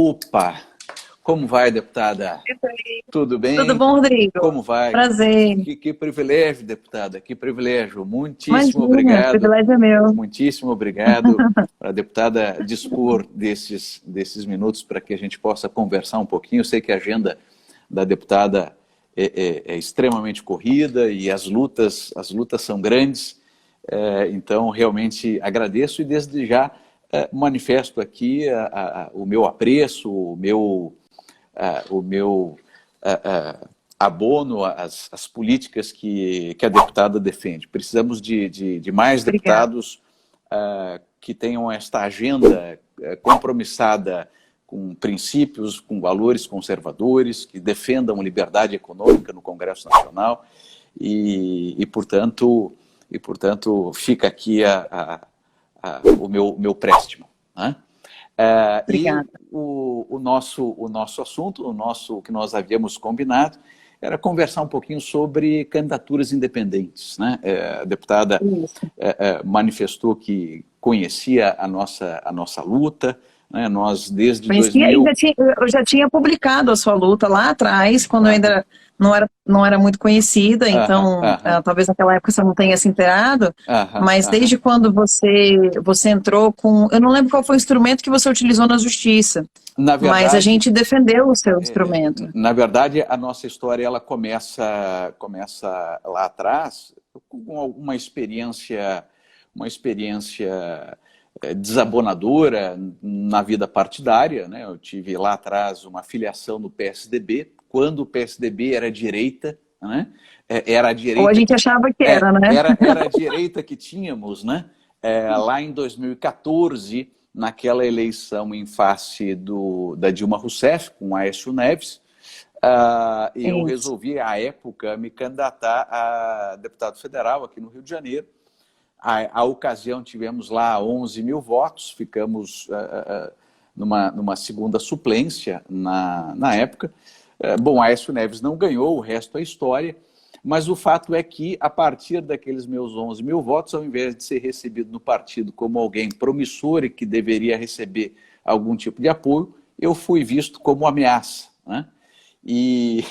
Opa! Como vai, deputada? Tudo bem? Tudo bom, Rodrigo? Como vai? Prazer. Que privilégio, deputada, que privilégio. Muitíssimo Imagina, o obrigado. privilégio é meu. Muitíssimo obrigado para a deputada dispor desses minutos para que a gente possa conversar um pouquinho. Eu sei que a agenda da deputada é extremamente corrida e as lutas são grandes. Então, realmente agradeço e desde já manifesto aqui o meu apreço, o meu abono às políticas que a deputada defende. Precisamos de mais Obrigada. deputados que tenham esta agenda compromissada com princípios, com valores conservadores, que defendam liberdade econômica no Congresso Nacional e portanto, fica aqui o meu préstimo, né? Obrigada. E o nosso assunto, o que nós havíamos combinado, era conversar um pouquinho sobre candidaturas independentes, né? A deputada manifestou que conhecia a nossa luta, né? Nós desde Conhecia 2000... eu já tinha publicado a sua luta lá atrás, quando eu ainda não era muito conhecida, então talvez naquela época você não tenha se inteirado, mas desde quando você entrou com... Eu não lembro qual foi o instrumento que você utilizou na justiça, mas a gente defendeu o seu instrumento. Na verdade, a nossa história ela começa lá atrás, com uma experiência desabonadora na vida partidária, né? Eu tive lá atrás uma filiação no PSDB, quando o PSDB era direita, né? Era a direita. Ou a gente achava que era, né? Era a direita que tínhamos, né? Lá em 2014, naquela eleição em face da Dilma Rousseff, com Aécio Neves, eu resolvi, à época, me candidatar a deputado federal aqui no Rio de Janeiro. À ocasião, tivemos lá 11 mil votos, ficamos numa segunda suplência na época. Bom, Aécio Neves não ganhou, o resto é história, mas o fato é que, a partir daqueles meus 11 mil votos, ao invés de ser recebido no partido como alguém promissor e que deveria receber algum tipo de apoio, eu fui visto como ameaça, né? E,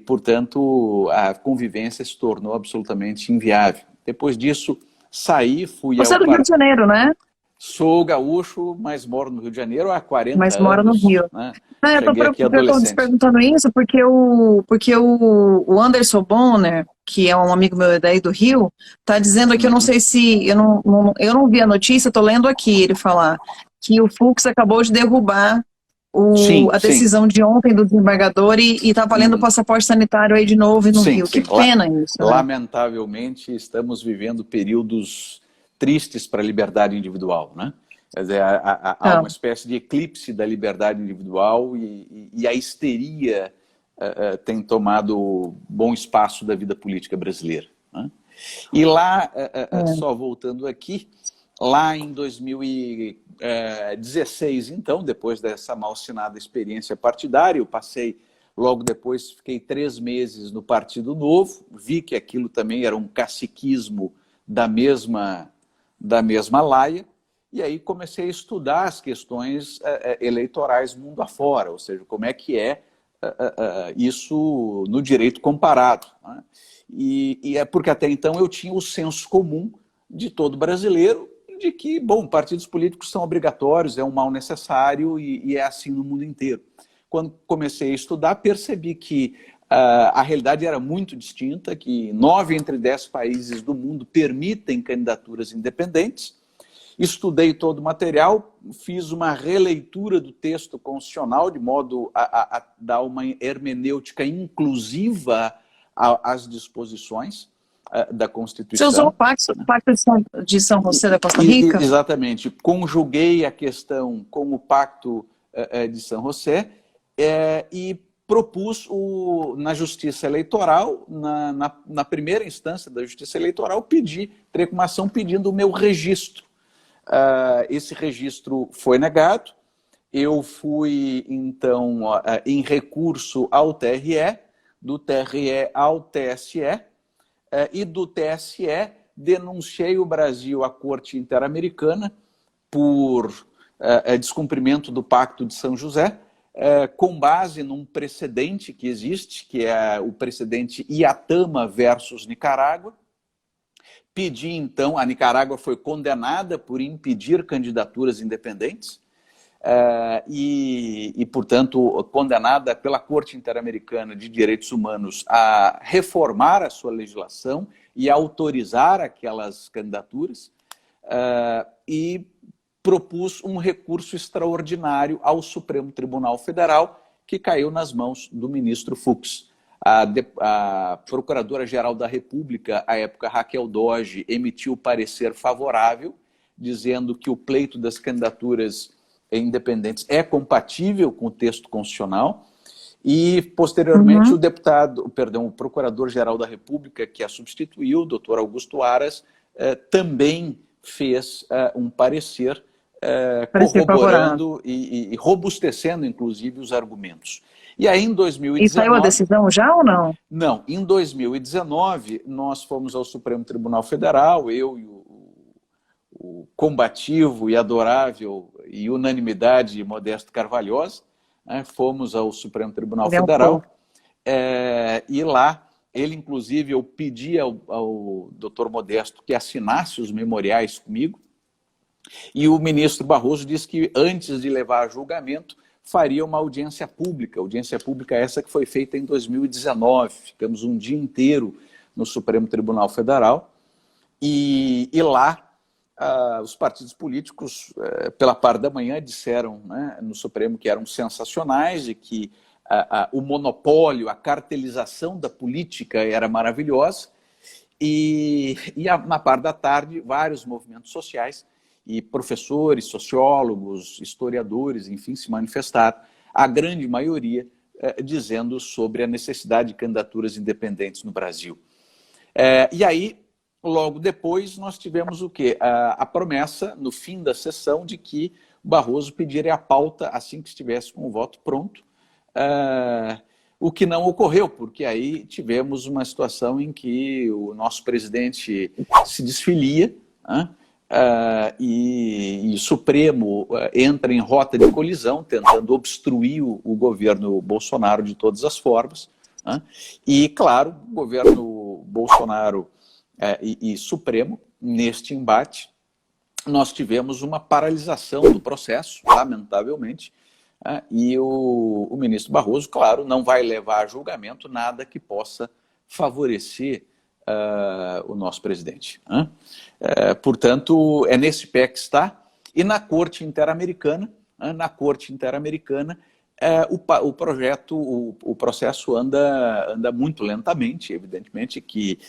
portanto, a convivência se tornou absolutamente inviável. Depois disso, saí, fui Você é do Rio de Janeiro, né? Sou gaúcho, mas moro no Rio de Janeiro há 40 anos. Mas mora no Rio. Né? Eu estou te perguntando isso porque o Anderson Bonner, que é um amigo meu daí do Rio, está dizendo aqui, eu não sei se... Eu não vi a notícia, estou lendo aqui ele falar que o Fux acabou de derrubar a decisão de ontem do desembargador e está valendo o passaporte sanitário aí de novo no Rio. Que pena isso, né? Lamentavelmente, estamos vivendo períodos tristes para a liberdade individual, né? Quer dizer, há uma espécie de eclipse da liberdade individual e a histeria tem tomado bom espaço da vida política brasileira, né? E lá, só voltando aqui, lá em 2016, então, depois dessa malsinada experiência partidária, eu passei, logo depois, fiquei 3 meses no Partido Novo, vi que aquilo também era um caciquismo da mesma laia, e aí comecei a estudar as questões eleitorais mundo afora, ou seja, como é que é isso no direito comparado, né? E é porque até então eu tinha o senso comum de todo brasileiro de que, bom, partidos políticos são obrigatórios, é um mal necessário e é assim no mundo inteiro. Quando comecei a estudar, percebi que a realidade era muito distinta, que 9 entre 10 países do mundo permitem candidaturas independentes. Estudei todo o material, fiz uma releitura do texto constitucional, de modo a dar uma hermenêutica inclusiva às disposições da Constituição. Você usou o pacto de São José da Costa Rica? Exatamente. Conjuguei a questão com o Pacto de São José e propus na Justiça Eleitoral, na primeira instância da Justiça Eleitoral, entrei com uma ação pedindo o meu registro. Esse registro foi negado. Eu fui, então, em recurso ao TRE, do TRE ao TSE, e do TSE denunciei o Brasil à Corte Interamericana por descumprimento do Pacto de São José, com base num precedente que existe, que é o precedente Iatama versus Nicarágua. Pedi, então, a Nicarágua foi condenada por impedir candidaturas independentes portanto, condenada pela Corte Interamericana de Direitos Humanos a reformar a sua legislação e autorizar aquelas candidaturas, e propus um recurso extraordinário ao Supremo Tribunal Federal, que caiu nas mãos do ministro Fux. A Procuradora-Geral da República, à época Raquel Doge, emitiu parecer favorável, dizendo que o pleito das candidaturas independentes é compatível com o texto constitucional, e posteriormente o Procurador-Geral da República, que a substituiu, o doutor Augusto Aras, também fez um parecer corroborando e robustecendo, inclusive, os argumentos. E aí, em 2019... E saiu a decisão já ou não? Não. Em 2019, nós fomos ao Supremo Tribunal Federal, eu e o combativo e adorável e unanimidade Modesto Carvalhosa, fomos ao Supremo Tribunal Federal, e lá, ele, inclusive, eu pedi ao doutor Modesto que assinasse os memoriais comigo, e o ministro Barroso disse que, antes de levar a julgamento, faria uma audiência pública essa que foi feita em 2019, ficamos um dia inteiro no Supremo Tribunal Federal, e lá os partidos políticos, pela parte da manhã, disseram, né, no Supremo, que eram sensacionais e que o monopólio, a cartelização da política era maravilhosa, e na parte da tarde, vários movimentos sociais e professores, sociólogos, historiadores, enfim, se manifestaram, a grande maioria dizendo sobre a necessidade de candidaturas independentes no Brasil. E aí, logo depois, nós tivemos o quê? A promessa, no fim da sessão, de que Barroso pediria a pauta assim que estivesse com o voto pronto, o que não ocorreu, porque aí tivemos uma situação em que o nosso presidente se desfilia, e o Supremo entra em rota de colisão, tentando obstruir o governo Bolsonaro de todas as formas, e, claro, o governo Bolsonaro e Supremo, neste embate, nós tivemos uma paralisação do processo, lamentavelmente, e o ministro Barroso, claro, não vai levar a julgamento nada que possa favorecer o nosso presidente. Portanto, é nesse pé que está. E na Corte Interamericana, o processo anda muito lentamente, evidentemente que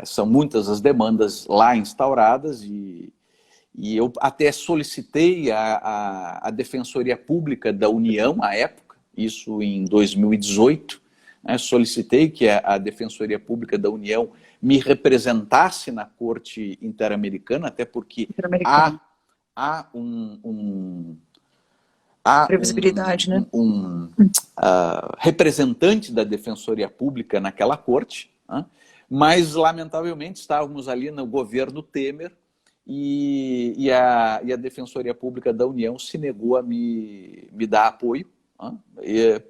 são muitas as demandas lá instauradas, e eu até solicitei a Defensoria Pública da União, à época, isso em 2018, solicitei que a Defensoria Pública da União me representasse na Corte Interamericana, até porque há previsibilidade, né? Representante da Defensoria Pública naquela corte, mas, lamentavelmente, estávamos ali no governo Temer, e a Defensoria Pública da União se negou a me dar apoio,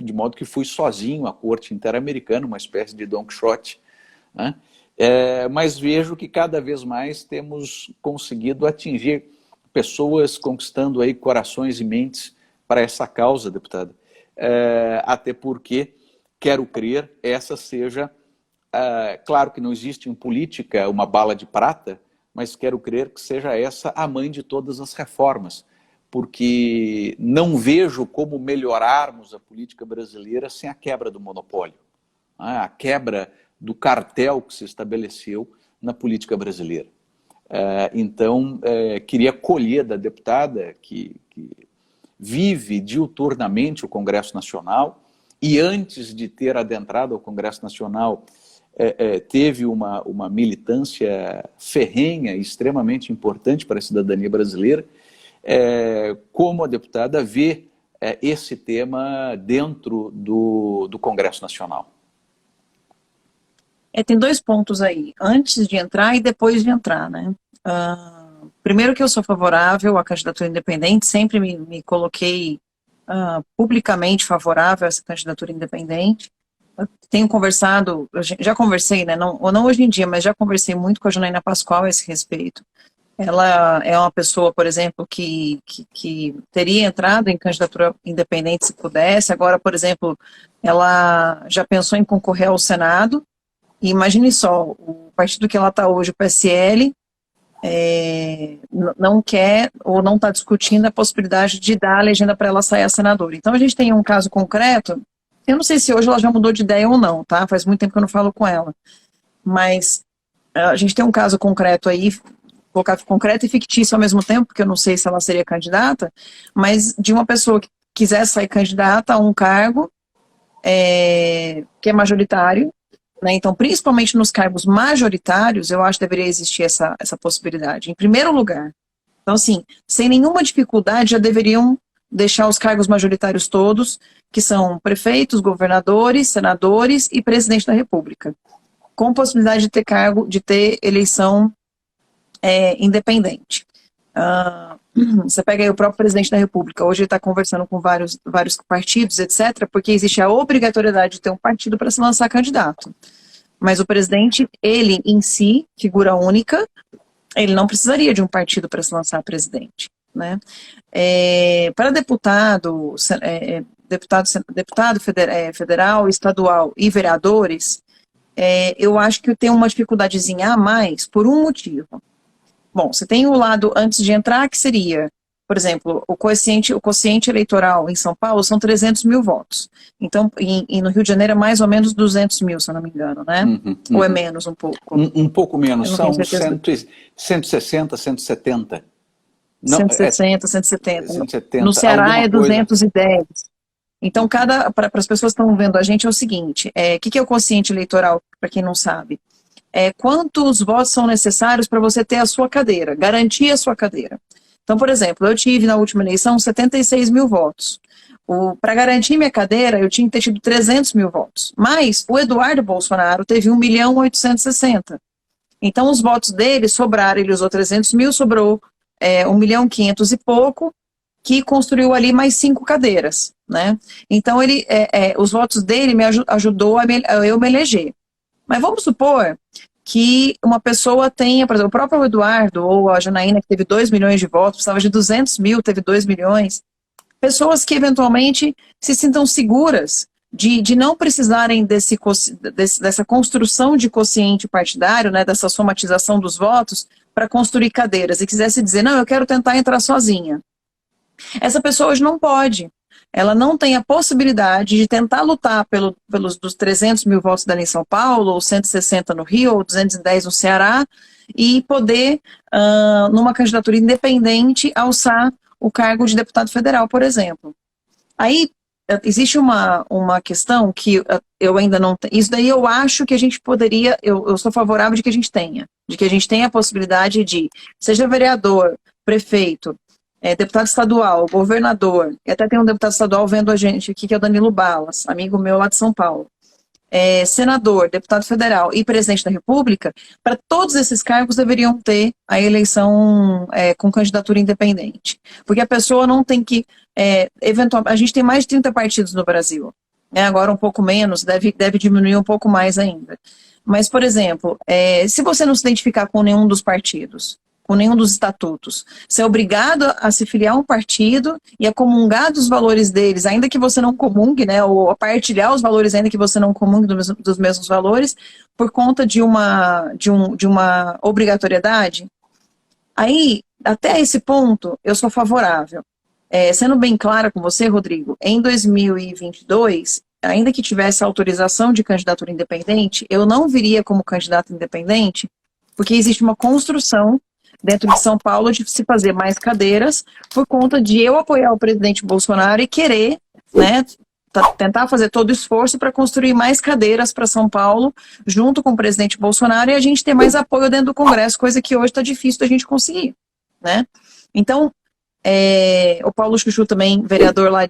de modo que fui sozinho à Corte Interamericana, uma espécie de Don Quixote, mas vejo que cada vez mais temos conseguido atingir pessoas, conquistando aí corações e mentes para essa causa, deputada, até porque, quero crer, essa seja, claro que não existe em política uma bala de prata, mas quero crer que seja essa a mãe de todas as reformas, porque não vejo como melhorarmos a política brasileira sem a quebra do monopólio, a quebra do cartel que se estabeleceu na política brasileira. Então, queria colher da deputada que vive diuturnamente o Congresso Nacional, e antes de ter adentrado ao Congresso Nacional, teve uma militância ferrenha, extremamente importante para a cidadania brasileira, como a deputada vê esse tema dentro do Congresso Nacional. Tem dois pontos aí, antes de entrar e depois de entrar, né? primeiro que eu sou favorável à candidatura independente, sempre me coloquei publicamente favorável a essa candidatura independente. Eu tenho conversado, já conversei, né, não hoje em dia, mas já conversei muito com a Janaína Pascoal a esse respeito. Ela é uma pessoa, por exemplo, que teria entrado em candidatura independente se pudesse. Agora, por exemplo, ela já pensou em concorrer ao Senado. E imagine só, o partido que ela está hoje, o PSL, não quer ou não está discutindo a possibilidade de dar a legenda para ela sair a senadora. Então, a gente tem um caso concreto. Eu não sei se hoje ela já mudou de ideia ou não, tá? Faz muito tempo que eu não falo com ela. Mas a gente tem um caso concreto aí, colocado concreto e fictício ao mesmo tempo, porque eu não sei se ela seria candidata, mas de uma pessoa que quiser sair candidata a um cargo que é majoritário, né? Então, principalmente nos cargos majoritários, eu acho que deveria existir essa possibilidade, em primeiro lugar. Então, assim, sem nenhuma dificuldade, já deveriam deixar os cargos majoritários todos, que são prefeitos, governadores, senadores e presidente da República, com possibilidade de ter eleição independente. Você pega aí o próprio presidente da República, hoje ele está conversando com vários partidos, etc., porque existe a obrigatoriedade de ter um partido para se lançar candidato. Mas o presidente, ele em si, figura única, ele não precisaria de um partido para se lançar presidente, né? Para deputado federal, estadual e vereadores, eu acho que tem uma dificuldadezinha a mais por um motivo. Bom, você tem o lado antes de entrar, que seria, por exemplo, o quociente eleitoral em São Paulo são 300 mil votos. Então, e no Rio de Janeiro é mais ou menos 200 mil, se eu não me engano, né? Ou é menos um pouco? Um pouco menos, são 160, 170. Não, 160, 170. 170. No Ceará é 210. Então, para as pessoas que estão vendo a gente, é o seguinte, o que é o quociente eleitoral, para quem não sabe? Quantos votos são necessários para você ter a sua cadeira, garantir a sua cadeira. Então, por exemplo, eu tive na última eleição 76 mil votos. Para garantir minha cadeira, eu tinha que ter tido 300 mil votos. Mas o Eduardo Bolsonaro teve 1.860.000. Então, os votos dele sobraram, ele usou 300 mil, sobrou 1.500.000 e pouco, que construiu ali mais 5 cadeiras, né? Então, os votos dele me ajudou a eu me eleger. Mas vamos supor que uma pessoa tenha, por exemplo, o próprio Eduardo ou a Janaína, que teve 2 milhões de votos, precisava de 200 mil, teve 2 milhões. Pessoas que eventualmente se sintam seguras de não precisarem dessa construção de quociente partidário, né, dessa somatização dos votos, para construir cadeiras, e quisesse dizer, não, eu quero tentar entrar sozinha. Essa pessoa hoje não pode. Ela não tem a possibilidade de tentar lutar pelos 300 mil votos dela em São Paulo, ou 160 no Rio, ou 210 no Ceará, e poder, numa candidatura independente, alçar o cargo de deputado federal, por exemplo. Aí, existe uma questão que eu ainda não tenho. Isso daí eu acho que a gente poderia, eu sou favorável de que a gente tenha a possibilidade de, seja vereador, prefeito, deputado estadual, governador, e até tem um deputado estadual vendo a gente aqui, que é o Danilo Balas, amigo meu lá de São Paulo, senador, deputado federal e presidente da República, para todos esses cargos deveriam ter a eleição com candidatura independente. Porque a pessoa não tem que, eventualmente, a gente tem mais de 30 partidos no Brasil, agora um pouco menos, deve diminuir um pouco mais ainda. Mas, por exemplo, se você não se identificar com nenhum dos partidos, com nenhum dos estatutos, você é obrigado a se filiar a um partido e a comungar dos valores deles, ainda que você não comungue, né, ou a partilhar os valores, ainda que você não comungue dos mesmos valores, por conta de uma obrigatoriedade. Aí, até esse ponto, eu sou favorável. Sendo bem clara com você, Rodrigo, em 2022, ainda que tivesse autorização de candidatura independente, eu não viria como candidato independente, porque existe uma construção dentro de São Paulo de se fazer mais cadeiras por conta de eu apoiar o presidente Bolsonaro e querer, né, tentar fazer todo o esforço para construir mais cadeiras para São Paulo junto com o presidente Bolsonaro e a gente ter mais apoio dentro do Congresso, coisa que hoje está difícil da gente conseguir, né? Então, o Paulo Chuchu também, vereador lá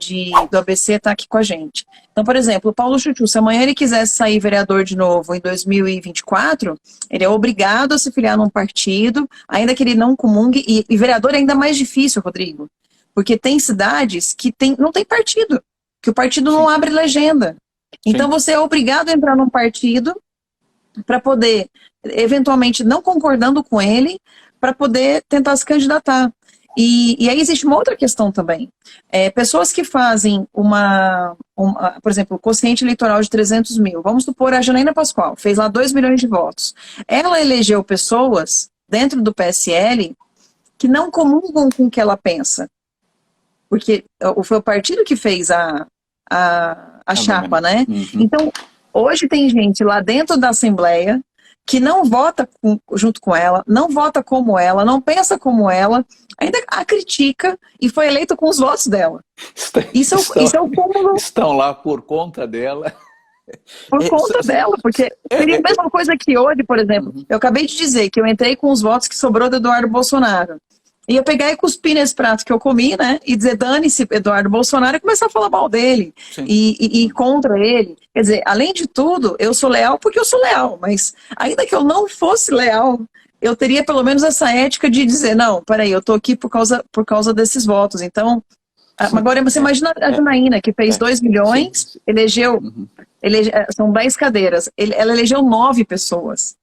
do ABC, está aqui com a gente. Então, por exemplo, o Paulo Chuchu, se amanhã ele quisesse sair vereador de novo em 2024, ele é obrigado a se filiar num partido, ainda que ele não comungue, e vereador é ainda mais difícil, Rodrigo, porque tem cidades que não tem partido, que o partido não abre legenda. Então, você é obrigado a entrar num partido para poder, eventualmente, não concordando com ele, para poder tentar se candidatar. E aí existe uma outra questão também. Pessoas que fazem por exemplo, o quociente eleitoral de 300 mil, vamos supor a Janaína Pascoal, fez lá 2 milhões de votos. Ela elegeu pessoas dentro do PSL que não comungam com o que ela pensa. Porque foi o partido que fez a chapa, né? Uhum. Então, hoje tem gente lá dentro da Assembleia que não vota junto com ela, não vota como ela, não pensa como ela, ainda a critica e foi eleito com os votos dela. Isso é o cúmulo. Estão lá por conta dela. Por conta dela, porque seria a mesma coisa que hoje, por exemplo, eu acabei de dizer que eu entrei com os votos que sobrou do Eduardo Bolsonaro. E eu pegar e cuspir nesse prato que eu comi, né? E dizer, dane-se Eduardo Bolsonaro, e começar a falar mal dele. E contra ele. Quer dizer, além de tudo, eu sou leal porque eu sou leal. Mas ainda que eu não fosse leal, eu teria pelo menos essa ética de dizer, não, peraí, eu tô aqui por causa desses votos. Então, agora você imagina a Janaína, que fez 2 milhões, elegeu, são 10 cadeiras, ela elegeu 9 pessoas.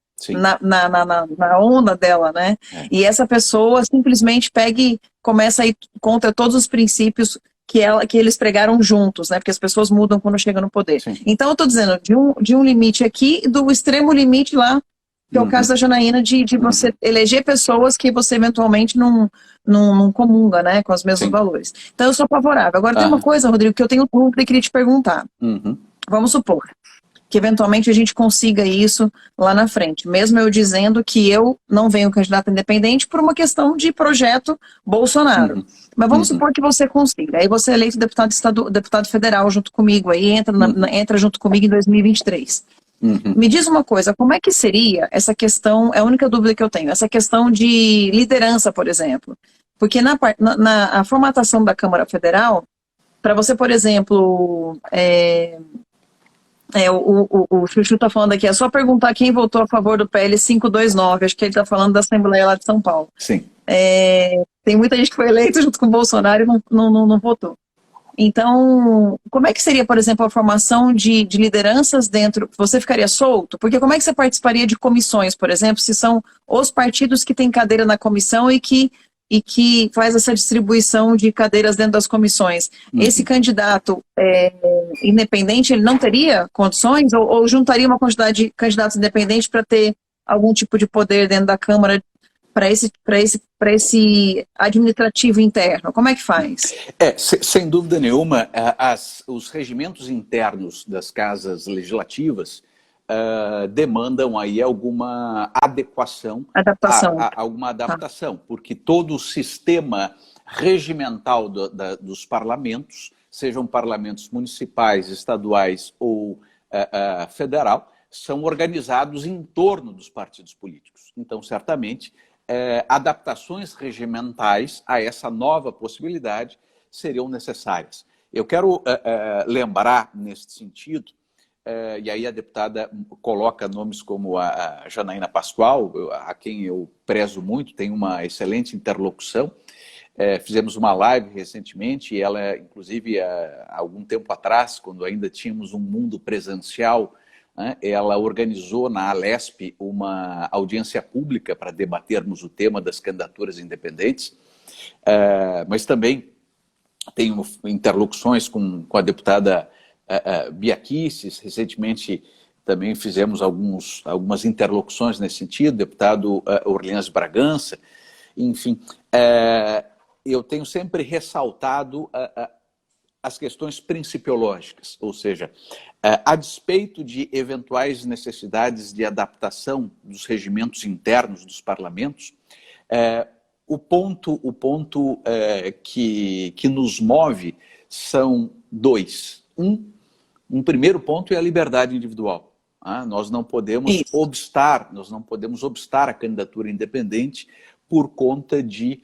Na onda dela, né? E essa pessoa simplesmente pega e começa a ir contra todos os princípios que eles pregaram juntos, né? Porque as pessoas mudam quando chegam no poder. Então eu tô dizendo, de um limite aqui, do extremo limite lá, que é o caso da Janaína, de você eleger pessoas que você eventualmente não comunga, né? Com os mesmos valores. Então eu sou favorável. Agora tem uma coisa, Rodrigo, que eu tenho dúvida e queria te perguntar. Vamos supor que eventualmente a gente consiga isso lá na frente. Mesmo eu dizendo que eu não venho candidato independente por uma questão de projeto Bolsonaro. Mas vamos supor que você consiga. Aí você é eleito deputado federal junto comigo, aí entra junto comigo em 2023. Me diz uma coisa, como é que seria essa questão, é a única dúvida que eu tenho, essa questão de liderança, por exemplo. Porque a formatação da Câmara Federal, para você, por exemplo... o Chuchu está falando aqui, é só perguntar quem votou a favor do PL 529, acho que ele está falando da Assembleia lá de São Paulo. Tem muita gente que foi eleita junto com o Bolsonaro e não votou. Então, como é que seria, por exemplo, a formação de lideranças dentro? Você ficaria solto? Porque como é que você participaria de comissões, por exemplo, se são os partidos que têm cadeira na comissão e que faz essa distribuição de cadeiras dentro das comissões. Esse candidato independente, ele não teria condições? Ou juntaria uma quantidade de candidatos independentes para ter algum tipo de poder dentro da Câmara para esse administrativo interno? Como é que faz? Sem dúvida nenhuma, os regimentos internos das casas legislativas demandam aí alguma adaptação, alguma adaptação, porque todo o sistema regimental dos parlamentos, sejam parlamentos municipais, estaduais ou federal, são organizados em torno dos partidos políticos. Então, certamente, adaptações regimentais a essa nova possibilidade seriam necessárias. Eu quero lembrar, neste sentido, e aí a deputada coloca nomes como a Janaína Pascoal, a quem eu prezo muito, tem uma excelente interlocução. Fizemos uma live recentemente e ela, inclusive, há algum tempo atrás, quando ainda tínhamos um mundo presencial, né, ela organizou na Alesp uma audiência pública para debatermos o tema das candidaturas independentes, mas também tenho interlocuções com a deputada Bia Kicis. Recentemente também fizemos algumas interlocuções nesse sentido, deputado Orleans Bragança, enfim. Eu tenho sempre ressaltado as questões principiológicas, ou seja, a despeito de eventuais necessidades de adaptação dos regimentos internos dos parlamentos, o ponto que nos move são dois. Um primeiro ponto é a liberdade individual. Nós não podemos obstar a candidatura independente por conta de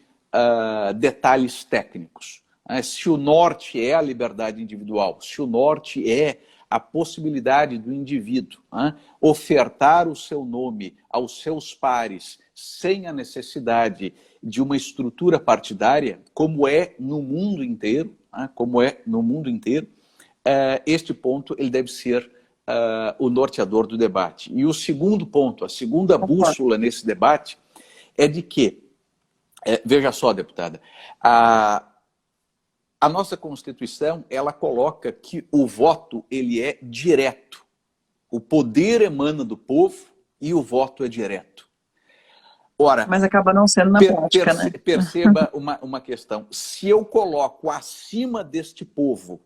detalhes técnicos. Se o norte é a liberdade individual, se o norte é a possibilidade do indivíduo ofertar o seu nome aos seus pares sem a necessidade de uma estrutura partidária, como é no mundo inteiro, este ponto ele deve ser o norteador do debate. E o segundo ponto, a segunda bússola nesse debate é de que, veja só, deputada, a nossa Constituição, ela coloca que o voto ele é direto. O poder emana do povo e o voto é direto. Ora, mas acaba não sendo na prática, né? Perceba uma questão. Se eu coloco acima deste povo,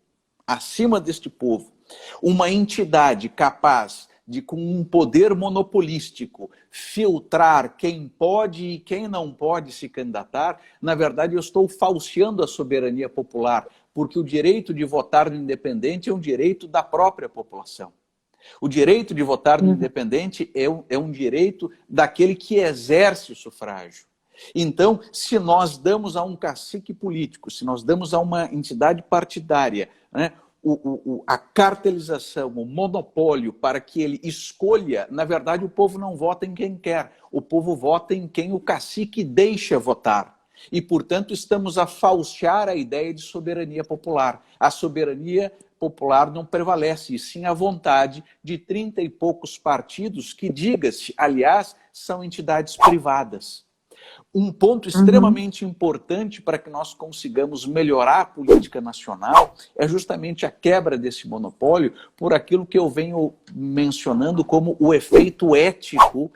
uma entidade capaz de, com um poder monopolístico, filtrar quem pode e quem não pode se candidatar, na verdade eu estou falseando a soberania popular, porque o direito de votar no independente é um direito da própria população. O direito de votar no independente é um direito daquele que exerce o sufrágio. Então, se nós damos a um cacique político, se nós damos a uma entidade partidária, né, a cartelização, o monopólio para que ele escolha, na verdade o povo não vota em quem quer, o povo vota em quem o cacique deixa votar. E, portanto, estamos a falsear a ideia de soberania popular. A soberania popular não prevalece, e sim a vontade de 30 e poucos partidos que, diga-se, aliás, são entidades privadas. Um ponto extremamente importante para que nós consigamos melhorar a política nacional é justamente a quebra desse monopólio por aquilo que eu venho mencionando como o efeito ético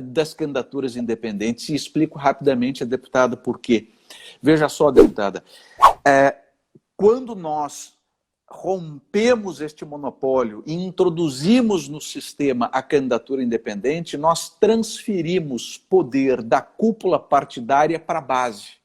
das candidaturas independentes. E explico rapidamente a deputada por quê. Veja só, deputada, quando nós rompemos este monopólio e introduzimos no sistema a candidatura independente, nós transferimos poder da cúpula partidária para a base.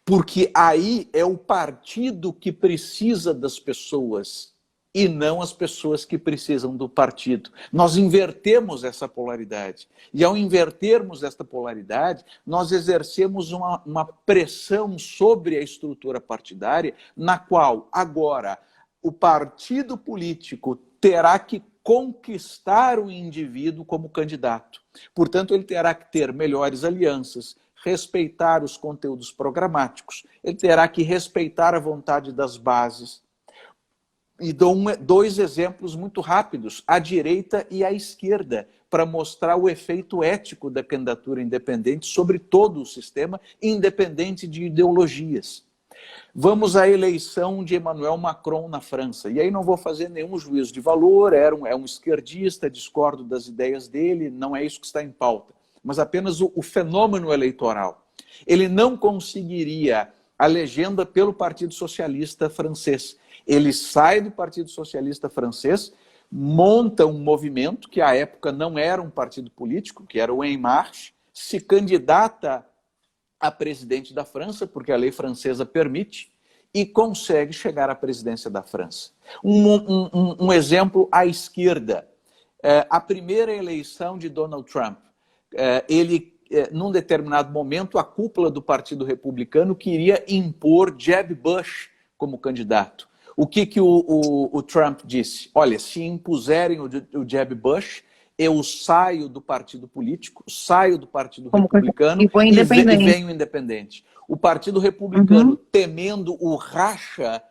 Porque aí é o partido que precisa das pessoas e não as pessoas que precisam do partido. Nós invertemos essa polaridade. E ao invertermos esta polaridade, nós exercemos uma pressão sobre a estrutura partidária, na qual agora o partido político terá que conquistar o indivíduo como candidato. Portanto, ele terá que ter melhores alianças, respeitar os conteúdos programáticos, ele terá que respeitar a vontade das bases. E dou dois exemplos muito rápidos, a direita e a esquerda, para mostrar o efeito ético da candidatura independente sobre todo o sistema, independente de ideologias. Vamos à eleição de Emmanuel Macron na França. E aí não vou fazer nenhum juízo de valor, é um esquerdista, discordo das ideias dele, não é isso que está em pauta. Mas apenas o fenômeno eleitoral. Ele não conseguiria a legenda pelo Partido Socialista francês. Ele sai do Partido Socialista francês, monta um movimento, que à época não era um partido político, que era o En Marche, se candidata a presidente da França, porque a lei francesa permite, e consegue chegar à presidência da França. Um exemplo à esquerda. A primeira eleição de Donald Trump, num determinado momento, a cúpula do Partido Republicano queria impor Jeb Bush como candidato. O que o Trump disse? Olha, se impuserem o Jeb Bush, eu saio do partido político, saio do Partido Republicano e venho independente. O Partido Republicano, temendo o racha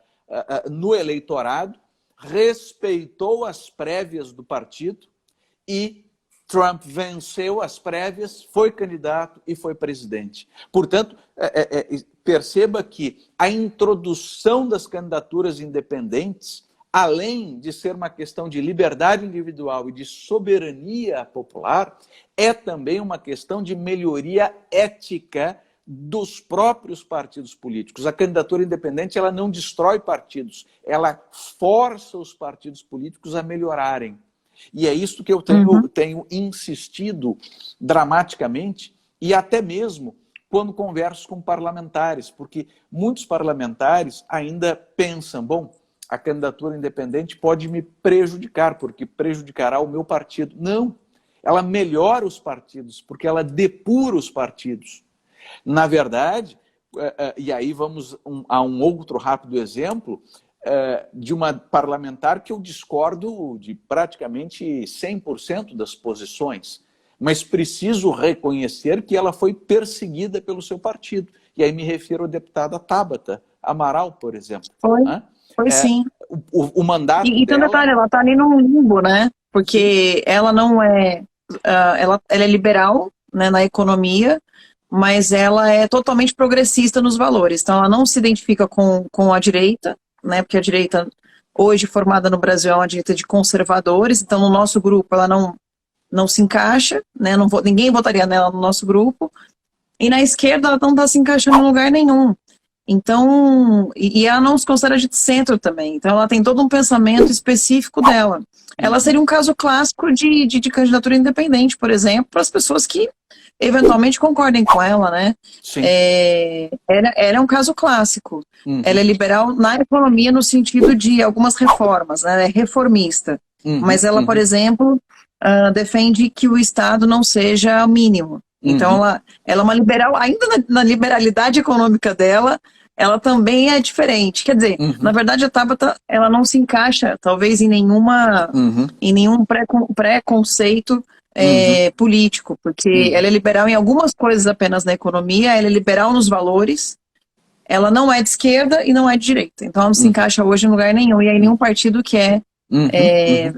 no eleitorado, respeitou as prévias do partido e Trump venceu as prévias, foi candidato e foi presidente. Portanto, perceba que a introdução das candidaturas independentes, além de ser uma questão de liberdade individual e de soberania popular, é também uma questão de melhoria ética dos próprios partidos políticos. A candidatura independente, ela não destrói partidos, ela força os partidos políticos a melhorarem. E é isso que eu tenho insistido dramaticamente, e até mesmo quando converso com parlamentares, porque muitos parlamentares ainda pensam, bom, a candidatura independente pode me prejudicar, porque prejudicará o meu partido. Não, ela melhora os partidos, porque ela depura os partidos. Na verdade, e aí vamos a um outro rápido exemplo, de uma parlamentar que eu discordo de praticamente 100% das posições, mas preciso reconhecer que ela foi perseguida pelo seu partido. E aí me refiro à deputada Tabata Amaral, por exemplo. Foi sim. O mandato e tem um dela... detalhe, ela está ali num limbo, né? Porque sim, ela não é... ela é liberal, né, na economia, mas ela é totalmente progressista nos valores. Então ela não se identifica com a direita, né? Porque a direita, hoje formada no Brasil, é uma direita de conservadores. Então no nosso grupo ela não se encaixa, né? Ninguém votaria nela no nosso grupo. E na esquerda ela não está se encaixando em lugar nenhum. Então, e ela não se considera de centro também. Então ela tem todo um pensamento específico dela. Ela seria um caso clássico de candidatura independente, por exemplo, para as pessoas que eventualmente concordem com ela, né? Sim. Ela é um caso clássico. Ela é liberal na economia no sentido de algumas reformas, né? Ela é reformista. Mas ela, por exemplo, defende que o Estado não seja mínimo. Então ela é uma liberal, ainda na liberalidade econômica dela, ela também é diferente. Quer dizer, na verdade a Tabata, ela não se encaixa, talvez, em nenhum preconceito político, porque ela é liberal em algumas coisas apenas na economia, ela é liberal nos valores, ela não é de esquerda e não é de direita. Então ela não se encaixa hoje em lugar nenhum, e aí nenhum partido quer.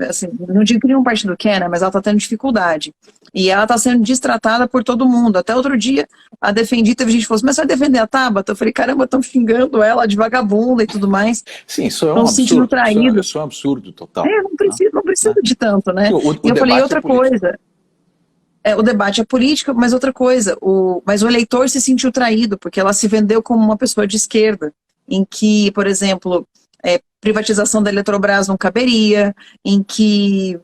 Assim, não digo que nenhum partido quer, né, mas ela está tendo dificuldade. E ela está sendo destratada por todo mundo. Até outro dia, teve gente que falou assim, mas você vai defender a Tabata? Eu falei, caramba, estão xingando ela de vagabunda e tudo mais. Sim, isso é um absurdo. Sentindo traído. Isso é um absurdo total. Não precisa de tanto, né? E eu falei, outra coisa. O debate é político, mas outra coisa, mas o eleitor se sentiu traído, porque ela se vendeu como uma pessoa de esquerda, em que, por exemplo, privatização da Eletrobras não caberia, em que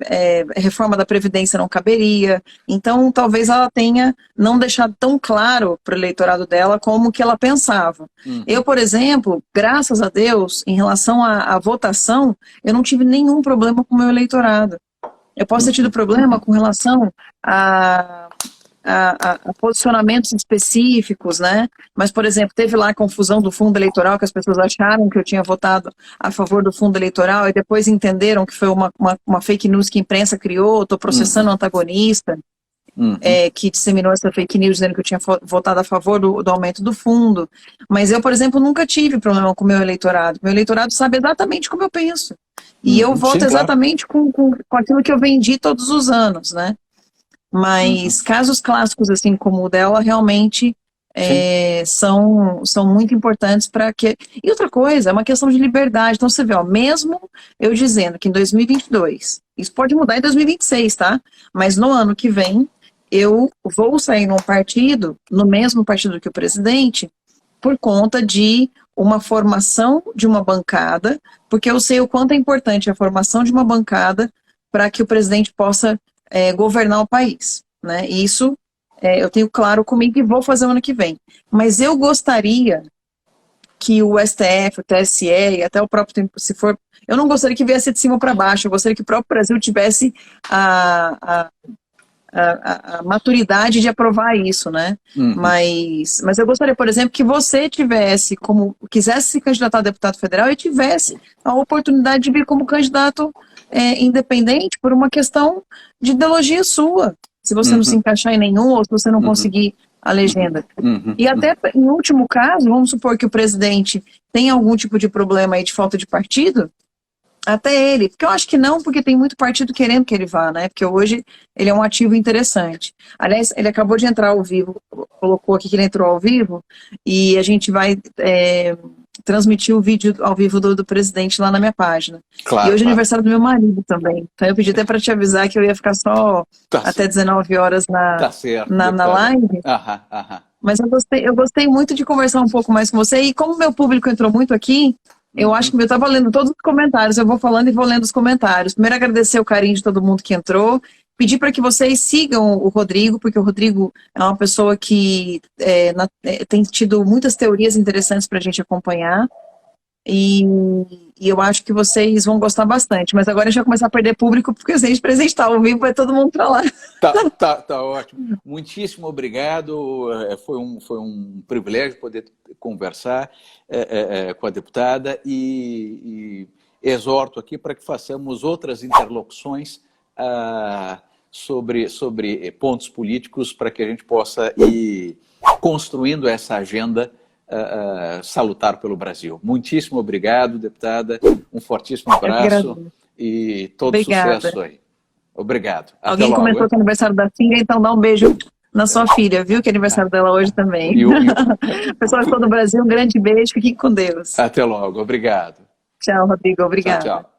reforma da Previdência não caberia. Então, talvez ela tenha não deixado tão claro para o eleitorado dela como que ela pensava. Eu, por exemplo, graças a Deus, em relação à votação, eu não tive nenhum problema com o meu eleitorado. Eu posso ter tido problema com relação a posicionamentos específicos, né? Mas, por exemplo, teve lá a confusão do fundo eleitoral, que as pessoas acharam que eu tinha votado a favor do fundo eleitoral e depois entenderam que foi uma fake news que a imprensa criou. Estou processando o antagonista que disseminou essa fake news dizendo que eu tinha votado a favor do aumento do fundo. Mas eu, por exemplo, nunca tive problema com o meu eleitorado. Meu eleitorado sabe exatamente como eu penso. E eu voto exatamente com aquilo que eu vendi todos os anos, né? Mas casos clássicos assim como o dela realmente são muito importantes para que... E outra coisa, é uma questão de liberdade. Então você vê, mesmo eu dizendo que em 2022, isso pode mudar em 2026, tá? Mas no ano que vem, eu vou sair no mesmo partido que o presidente, por conta de uma formação de uma bancada, porque eu sei o quanto é importante a formação de uma bancada para que o presidente possa governar o país, né? Isso eu tenho claro comigo e vou fazer o ano que vem. Mas eu gostaria que o STF, o TSE e até o próprio tempo, se for... Eu não gostaria que viesse de cima para baixo, eu gostaria que o próprio Brasil tivesse a maturidade de aprovar isso, né? Mas eu gostaria, por exemplo, que você quisesse se candidatar a deputado federal e tivesse a oportunidade de vir como candidato independente por uma questão de ideologia sua. Se você não se encaixar em nenhum ou se você não conseguir a legenda. E até, em último caso, vamos supor que o presidente tem algum tipo de problema aí de falta de partido, até ele, porque eu acho que não, porque tem muito partido querendo que ele vá, né? Porque hoje ele é um ativo interessante. Aliás, ele acabou de entrar ao vivo, colocou aqui que ele entrou ao vivo, e a gente vai transmitir o vídeo ao vivo do presidente lá na minha página. Claro, e hoje é aniversário do meu marido também. Então eu pedi até para te avisar que eu ia ficar só até 19 horas na live. Mas eu gostei muito de conversar um pouco mais com você, e como meu público entrou muito aqui, eu acho que eu estava lendo todos os comentários, eu vou falando e vou lendo os comentários. Primeiro, agradecer o carinho de todo mundo que entrou, pedir para que vocês sigam o Rodrigo, porque o Rodrigo é uma pessoa que tem tido muitas teorias interessantes para a gente acompanhar. E eu acho que vocês vão gostar bastante. Mas agora a gente vai começar a perder público, porque se a gente apresentar ao vivo, vai todo mundo para lá. Tá ótimo. Muitíssimo obrigado. Foi um privilégio poder conversar com a deputada e exorto aqui para que façamos outras interlocuções sobre pontos políticos para que a gente possa ir construindo essa agenda salutar pelo Brasil. Muitíssimo obrigado, deputada. Um fortíssimo abraço e todo sucesso aí. Obrigado. Até Alguém comentou que é aniversário da filha, então dá um beijo na sua filha, viu? Que é aniversário dela hoje também. Pessoal de todo o Brasil, um grande beijo. Fiquem com Deus. Até logo. Obrigado. Tchau, Rodrigo. Obrigada. Tchau.